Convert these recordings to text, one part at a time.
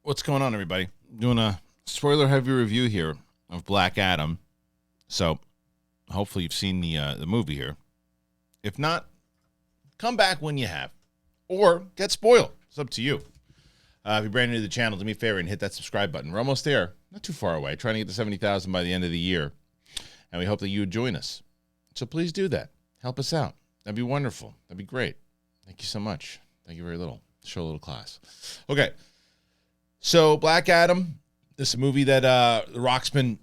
What's going on, everybody? Doing a spoiler-heavy review here of Black Adam. So, hopefully you've seen the movie here. If not, come back when you have. Or get spoiled. It's up to you. If you're brand new to the channel, do me a favor and hit that subscribe button. We're almost there. Not too far away. Trying to get to 70,000 by the end of the year. And we hope that you would join us. So please do that. Help us out. That'd be wonderful. That'd be great. Thank you so much. Thank you very little. Show a little class. Okay. So Black Adam, this is a movie that The Rock's been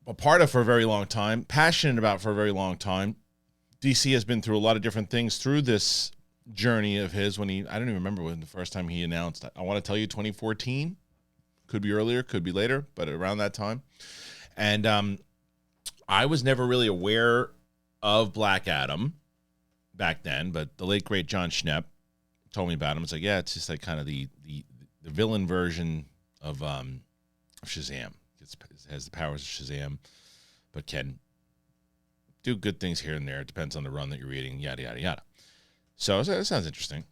a part of for a very long time, passionate about for a very long time. DC has been through a lot of different things through this journey of his when I don't even remember when the first time he announced, I want to tell you 2014, could be earlier, could be later, but around that time. And I was never really aware of Black Adam back then, but the late, great John Schnepp told me about him. It's like, yeah, it's just like kind of the villain version of Shazam. It has the powers of Shazam, but can do good things here and there. It depends on the run that you're reading, yada, yada, yada. So that sounds interesting.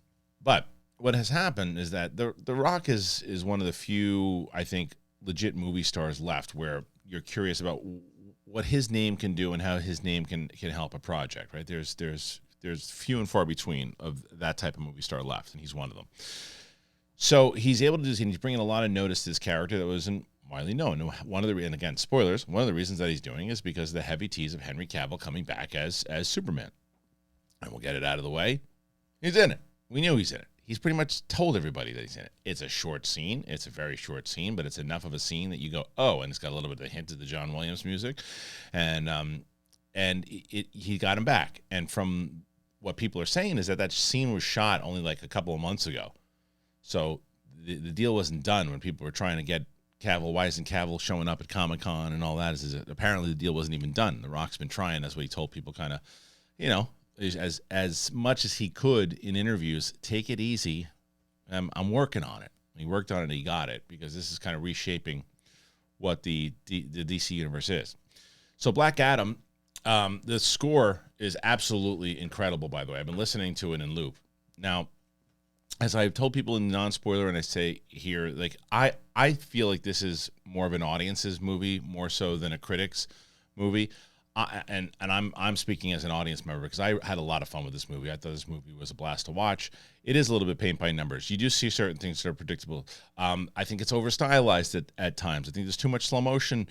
But what has happened is that The Rock is one of the few, I think, legit movie stars left where you're curious about what his name can do and how his name can help a project, right? There's few and far between of that type of movie star left, and he's one of them. So he's able to do this, and he's bringing a lot of notice to this character that wasn't widely known. And again, spoilers, one of the reasons that he's doing is because of the heavy tease of Henry Cavill coming back as Superman. And we'll get it out of the way. He's in it. We knew he's in it. He's pretty much told everybody that he's in it. It's a short scene. It's a very short scene, but it's enough of a scene that you go, oh, and it's got a little bit of a hint of the John Williams music. And he got him back. And from what people are saying is that scene was shot only like a couple of months ago. So the deal wasn't done when people were trying to get Cavill. Why isn't Cavill showing up at Comic-Con and all that? Apparently the deal wasn't even done. The Rock's been trying. That's what he told people, kind of, as much as he could in interviews, take it easy. I'm working on it. He worked on it and he got it, because this is kind of reshaping what the DC universe is. So Black Adam, the score is absolutely incredible, by the way. I've been listening to it in loop. Now, as I've told people in non-spoiler, and I say here, like I feel like this is more of an audience's movie, more so than a critic's movie. And I'm speaking as an audience member, because I had a lot of fun with this movie. I thought this movie was a blast to watch. It is a little bit paint by numbers. You do see certain things that are predictable. I think it's over stylized at times. I think there's too much slow motion,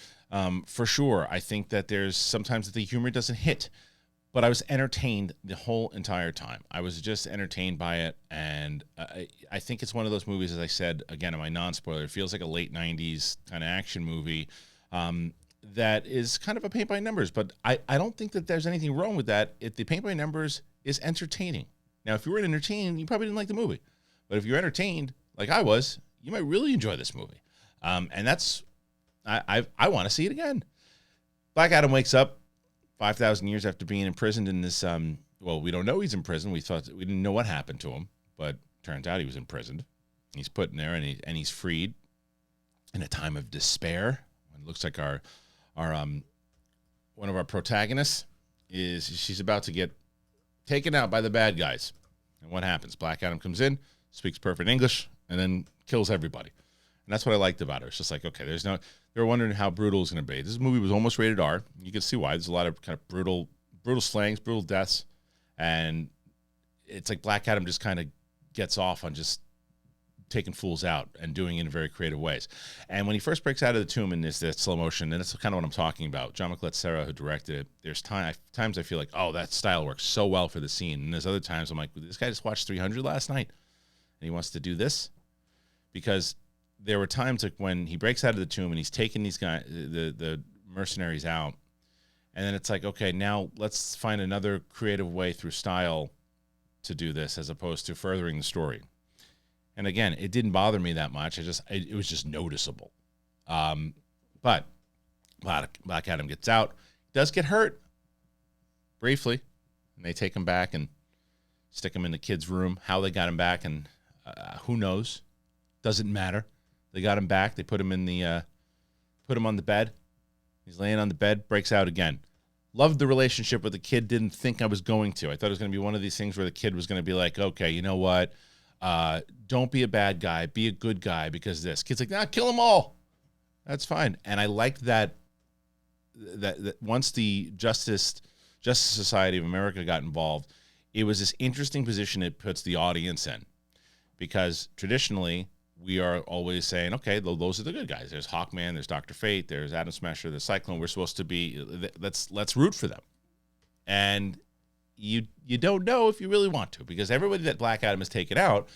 for sure. I think that there's sometimes that the humor doesn't hit. But I was entertained the whole entire time. I was just entertained by it, and I think it's one of those movies, as I said, again, in my non-spoiler, it feels like a late 90s kind of action movie that is kind of a paint by numbers, but I don't think that there's anything wrong with that if the paint by numbers is entertaining. Now, if you weren't entertained, you probably didn't like the movie. But if you're entertained, like I was, you might really enjoy this movie. And that's, I want to see it again. Black Adam wakes up 5,000 years after being imprisoned in this, well, we don't know he's in prison. We didn't know what happened to him, but turns out he was imprisoned. He's put in there, and he's freed in a time of despair. It looks like our one of our protagonists she's about to get taken out by the bad guys. And what happens? Black Adam comes in, speaks perfect English, and then kills everybody. And that's what I liked about it. It's just like, okay, they were wondering how brutal it's going to be. This movie was almost rated R. You can see why. There's a lot of kind of brutal slangs, brutal deaths. And it's like Black Adam just kind of gets off on just taking fools out and doing it in very creative ways. And when he first breaks out of the tomb in this slow motion, and that's kind of what I'm talking about. John Serra, who directed it, there's times I feel like, oh, that style works so well for the scene. And there's other times I'm like, this guy just watched 300 last night, and he wants to do this? Because there were times like when he breaks out of the tomb and he's taking these guys, the mercenaries out, and then it's like, okay, now let's find another creative way through style to do this, as opposed to furthering the story. And again, it didn't bother me that much. It was just noticeable. But Black Adam gets out, does get hurt briefly, and they take him back and stick him in the kid's room. How they got him back, and who knows? Doesn't matter. They got him back. They put him on the bed. He's laying on the bed, breaks out again. Loved the relationship with the kid. Didn't think I was going to. I thought it was going to be one of these things where the kid was going to be like, okay, you know what? Don't be a bad guy, be a good guy because this. Kid's like, nah, kill them all. That's fine. And I liked that once the Justice Society of America got involved, it was this interesting position it puts the audience in, because traditionally we are always saying, okay, those are the good guys. There's Hawkman, there's Dr. Fate, there's Atom Smasher, there's Cyclone. We're supposed to be, let's root for them. And you don't know if you really want to, because everybody that Black Adam has taken out,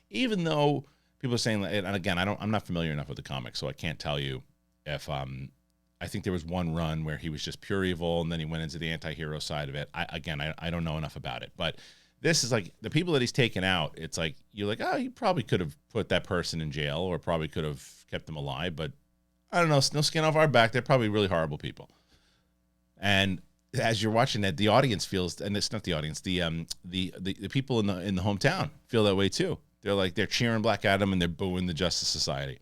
even though people are saying, and again, I'm not familiar enough with the comics, so I can't tell you if I think there was one run where he was just pure evil, and then he went into the anti-hero side of it. I don't know enough about it, but this is like the people that he's taken out. It's like, you're like, oh, you probably could have put that person in jail, or probably could have kept them alive, but I don't know, no skin off our back. They're probably really horrible people. And as you're watching that, the audience feels, and it's not the audience, the people in the hometown feel that way too. They're cheering Black Adam and they're booing the Justice Society,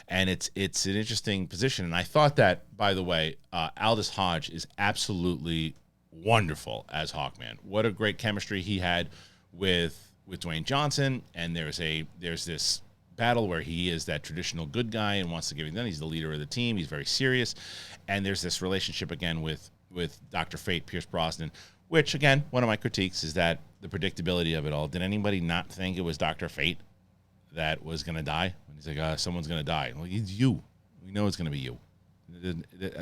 and it's an interesting position. And I thought that, by the way, Aldous Hodge is absolutely wonderful as Hawkman. What a great chemistry he had with Dwayne Johnson. And there's this battle where he is that traditional good guy and wants to give it done. He's the leader of the team. He's very serious, and there's this relationship again with Dr. Fate, Pierce Brosnan, which, again, one of my critiques is that the predictability of it all. Did anybody not think it was Dr. Fate that was going to die? When he's like, someone's going to die. Well, it's you. We know it's going to be you.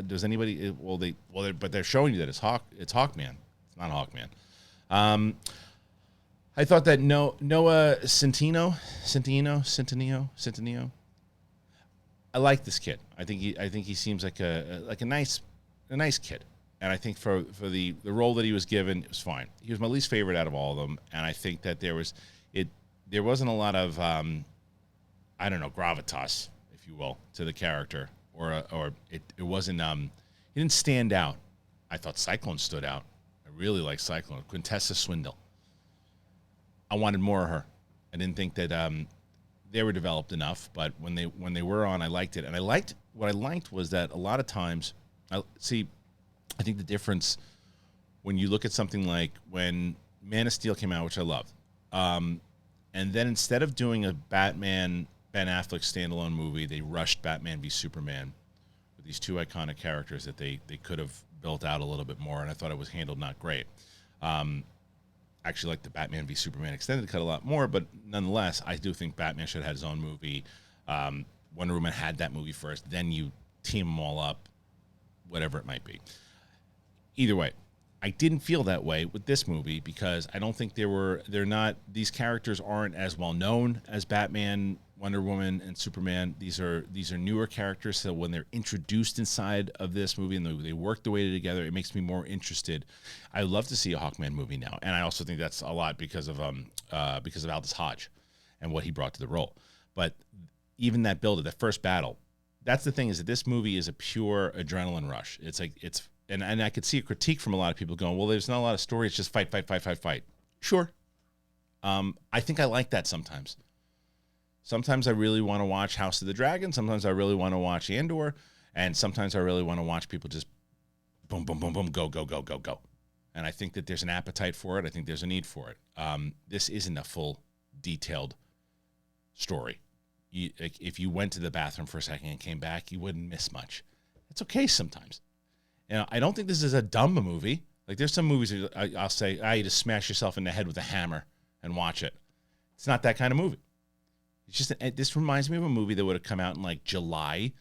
Does anybody? But they're showing you that it's Hawkman. It's not Hawkman. I thought that Noah Centineo. I like this kid. I think he seems like a nice kid. And I think for the role that he was given, it was fine. He was my least favorite out of all of them, and I think that there wasn't a lot of gravitas, if you will, to the character, or it wasn't he didn't stand out. I thought Cyclone stood out. I really liked Cyclone. Quintessa Swindle. I wanted more of her. I didn't think that they were developed enough, but when they were on, I liked it, and what I liked was that a lot of times, I think the difference when you look at something like when Man of Steel came out, which I loved, and then instead of doing a Batman Ben Affleck standalone movie, they rushed Batman v Superman with these two iconic characters that they could have built out a little bit more, and I thought it was handled not great. Actually like the Batman v Superman extended cut a lot more, but nonetheless, I do think Batman should have had his own movie. Wonder Woman had that movie first, then you team them all up, whatever it might be. Either way, I didn't feel that way with this movie, because I don't think these characters aren't as well known as Batman, Wonder Woman, and Superman. These are newer characters, so when they're introduced inside of this movie and they work their way together, it makes me more interested. I love to see a Hawkman movie now, and I also think that's a lot because of Aldous Hodge and what he brought to the role. But even that that first battle, that's the thing, is that this movie is a pure adrenaline rush. And I could see a critique from a lot of people going, well, there's not a lot of story. It's just fight. Sure. I think I like that sometimes. Sometimes I really want to watch House of the Dragon. Sometimes I really want to watch Andor. And sometimes I really want to watch people just boom, boom, boom, boom, go. And I think that there's an appetite for it. I think there's a need for it. This isn't a full, detailed story. If you went to the bathroom for a second and came back, you wouldn't miss much. It's okay sometimes. I don't think this is a dumb movie. Like, there's some movies I'll say, you just smash yourself in the head with a hammer and watch it. It's not that kind of movie. It's just, this reminds me of a movie that would have come out in like July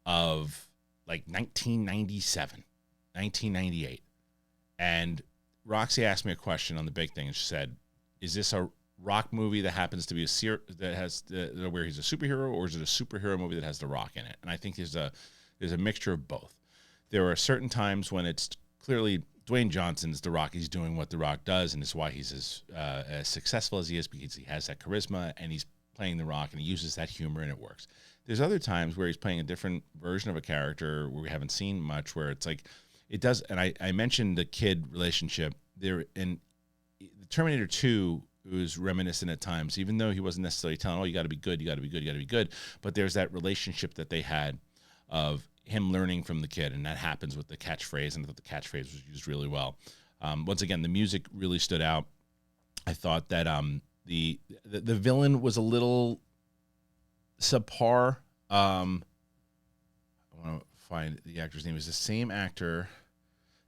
of like 1997, 1998. And Roxy asked me a question on the big thing, and she said, is this a Rock movie that happens to be where he's a superhero, or is it a superhero movie that has The Rock in it? And I think there's a mixture of both. There are certain times when it's clearly Dwayne Johnson's The Rock. He's doing what The Rock does, and it's why he's as successful as he is, because he has that charisma, and he's playing The Rock, and he uses that humor, and it works. There's other times where he's playing a different version of a character where we haven't seen much, where it's like it does. And I mentioned the kid relationship there in Terminator 2. It was reminiscent at times, even though he wasn't necessarily telling, you got to be good, you got to be good, you got to be good. But there's that relationship that they had of him learning from the kid, and that happens with the catchphrase, and I thought the catchphrase was used really well. Once again, the music really stood out. I thought that The villain was a little subpar. I want to find the actor's name. It's the same actor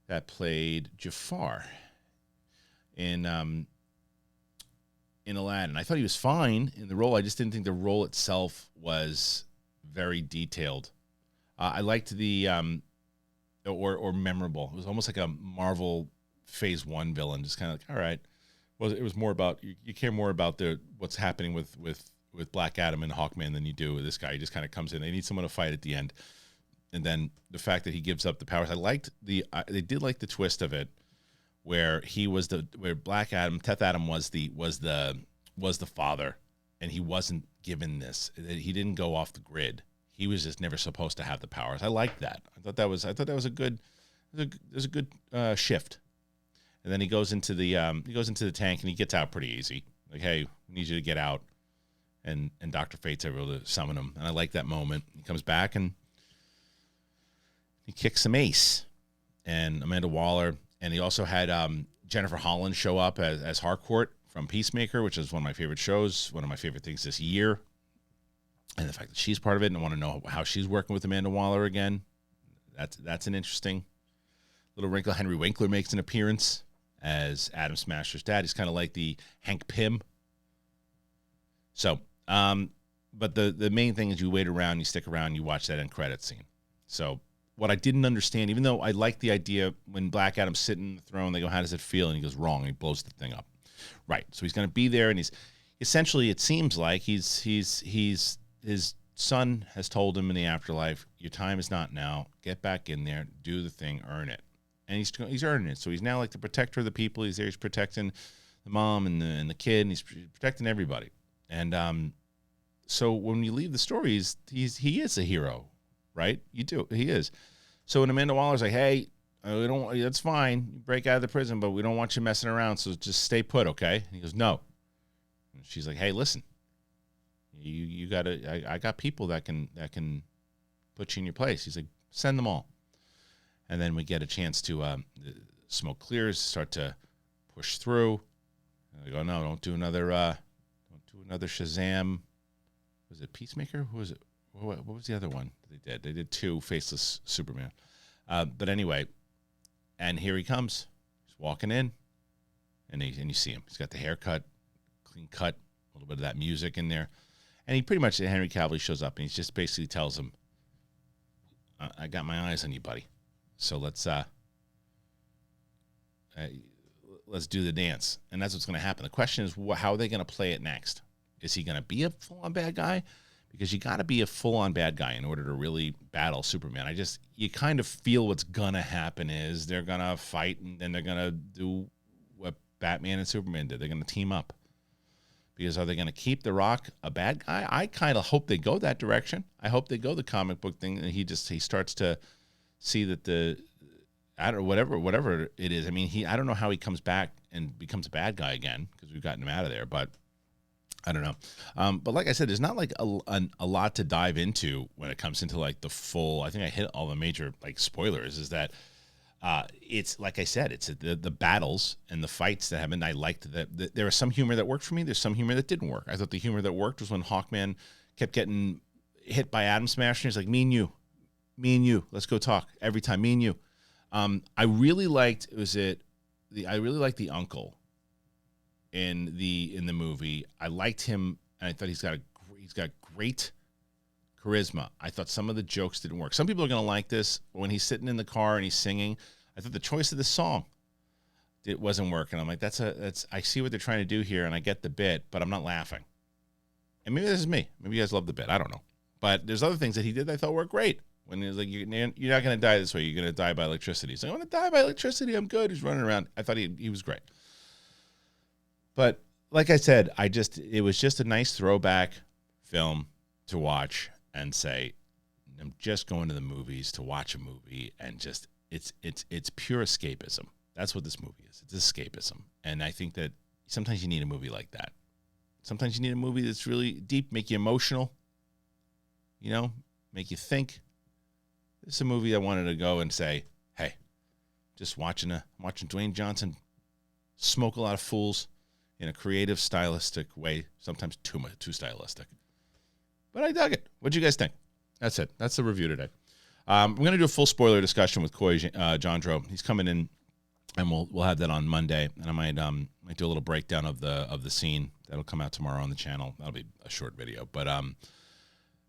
that played Jafar in Aladdin. I thought he was fine in the role. I just didn't think the role itself was very detailed. I liked the or memorable. It was almost like a Marvel Phase 1 villain, just kind of like, all right. Well, it was more about you care more about what's happening with Black Adam and Hawkman than you do with this guy. He just kind of comes in. They need someone to fight at the end, and then the fact that he gives up the powers. I liked they did like the twist of it, where where Black Adam, Teth Adam was the father, and he wasn't given this. He didn't go off the grid. He was just never supposed to have the powers. I liked that. I thought that was a good shift. And then he goes into the tank and he gets out pretty easy. Like, hey, we need you to get out. And Dr. Fate's able to summon him. And I like that moment. He comes back and he kicks some ace. And Amanda Waller. And he also had Jennifer Holland show up as Harcourt from Peacemaker, which is one of my favorite shows, one of my favorite things this year. And the fact that she's part of it, and I want to know how she's working with Amanda Waller again. That's an interesting little wrinkle. Henry Winkler makes an appearance as Adam Smasher's dad. He's kind of like the Hank Pym. So, but the main thing is you wait around, you stick around, you watch that end credit scene. So what I didn't understand, even though I like the idea when Black Adam's sitting in the throne, they go, how does it feel? And he goes, wrong. And he blows the thing up. Right. So he's going to be there, and he's essentially, it seems like his son has told him in the afterlife, your time is not now. Get back in there, do the thing, earn it. And he's earning it. So he's now like the protector of the people. He's there. He's protecting the mom and the kid, and he's protecting everybody. And so when you leave the story, he is a hero, right? You do. He is. So when Amanda Waller's like, hey, we don't. That's fine. You break out of the prison, but we don't want you messing around. So just stay put, okay? And he goes, no. And she's like, hey, listen. You gotta. I got people that can put you in your place. He's like, send them all. And then we get a chance to smoke clears, start to push through. And they go, no, don't do another Shazam. Was it Peacemaker? Who was it? What was the other one they did? They did 2 Faceless Superman. But anyway, and here he comes. He's walking in, and you see him. He's got the haircut, clean cut, a little bit of that music in there. And he pretty much, Henry Cavill shows up, and he just basically tells him, I got my eyes on you, buddy. So let's do the dance. And that's what's going to happen. The question is, how are they going to play it next? Is he going to be a full-on bad guy? Because you got to be a full-on bad guy in order to really battle Superman. You kind of feel what's going to happen is they're going to fight, and then they're going to do what Batman and Superman did. They're going to team up. Because are they going to keep The Rock a bad guy? I kind of hope they go that direction. I hope they go the comic book thing, and he starts to see that I don't know, whatever it is. I mean, I don't know how he comes back and becomes a bad guy again, because we've gotten him out of there, but I don't know. But like I said, there's not like a lot to dive into when it comes into like the full, I think I hit all the major like spoilers, is that it's like I said, it's the battles and the fights that happen. I liked that there was some humor that worked for me. There's some humor that didn't work. I thought the humor that worked was when Hawkman kept getting hit by Atom Smasher. He's like, me and you, let's go talk every time, me and you. I really liked, I really liked the uncle in the movie. I liked him, and I thought he's got great charisma. I thought some of the jokes didn't work. Some people are going to like this, but when he's sitting in the car and he's singing, I thought the choice of the song, it wasn't working. I'm like, I see what they're trying to do here, and I get the bit, but I'm not laughing. And maybe this is me. Maybe you guys love the bit. I don't know. But there's other things that he did that I thought were great. When he was like, you're not going to die this way. You're going to die by electricity. He's like, I want to die by electricity. I'm good. He's running around. I thought he was great. But like I said, it was just a nice throwback film to watch and say, I'm just going to the movies to watch a movie, and just it's pure escapism. That's what this movie is. It's escapism. And I think that sometimes you need a movie like that. Sometimes you need a movie that's really deep, make you emotional, make you think. This is a movie I wanted to go and say, hey, just watching Dwayne Johnson smoke a lot of fools, in a creative, stylistic way, sometimes too stylistic. But I dug it. What'd you guys think? That's it. That's the review today. We're going to do a full spoiler discussion with Coy Jandreau. He's coming in, and we'll have that on Monday. And I might do a little breakdown of the scene that'll come out tomorrow on the channel. That'll be a short video, but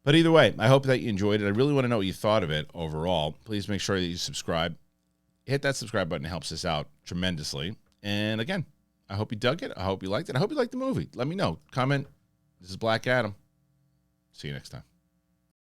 either way, I hope that you enjoyed it. I really want to know what you thought of it overall. Please make sure that you subscribe. Hit that subscribe button. It helps us out tremendously. And again, I hope you dug it. I hope you liked it. I hope you liked the movie. Let me know. Comment. This is Black Adam. See you next time.